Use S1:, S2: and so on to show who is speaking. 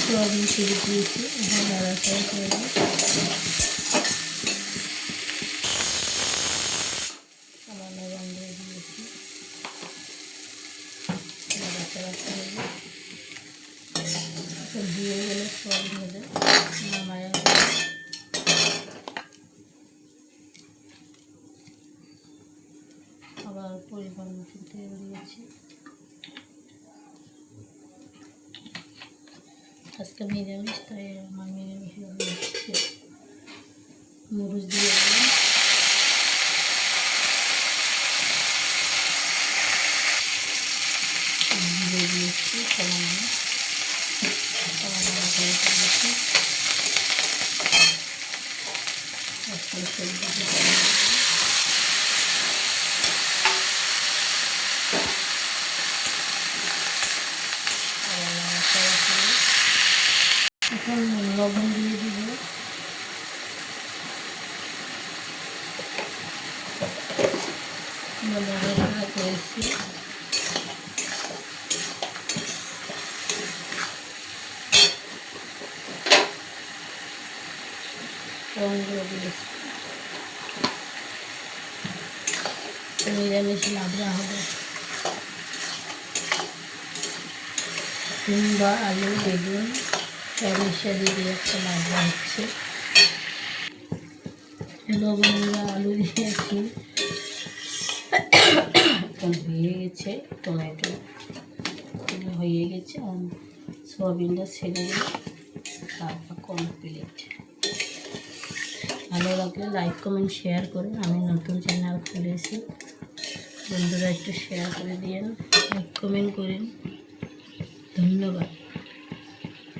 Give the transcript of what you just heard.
S1: Soybean ছেড়ে দিয়েছি, এখন নাড়াচাড়া করব। সামান্য রঙ দিয়ে দিয়েছি, নাড়াচাড়া করব। দিয়ে গেলে সোয়াবিন ভেজে নামায়া আবার পরিমাণ মতো তেল দিয়েছি। আজকে নিরামিষ, তাই আমার নিরামিষ দিচ্ছি। মরিচ দিয়ে দিলাম, জিরে দিয়েছি সামান্য, দিয়েছি এখন লবণ দিয়ে দিব। নাড়াচাড়া করেছি, রঙগুলো দিয়েছি। নিরামিষ লাবড়া হবে, কুমড়া, আলু, বেগুন সরিষা দিয়ে একটা লাবড়া হচ্ছে। লবঙ্গা আলু দিয়েছি, হয়ে গেছে। টমেটো হয়ে গেছে, সোয়াবিনটা ছেড়ে দিয়ে তারপর কমপ্লিট। ভালো লাগলে লাইক কমেন্ট শেয়ার করুন। আমি নতুন চ্যানেল খুলেছি, বন্ধুরা একটু শেয়ার করে দিন, লাইক কমেন্ট করেন। ধন্যবাদ।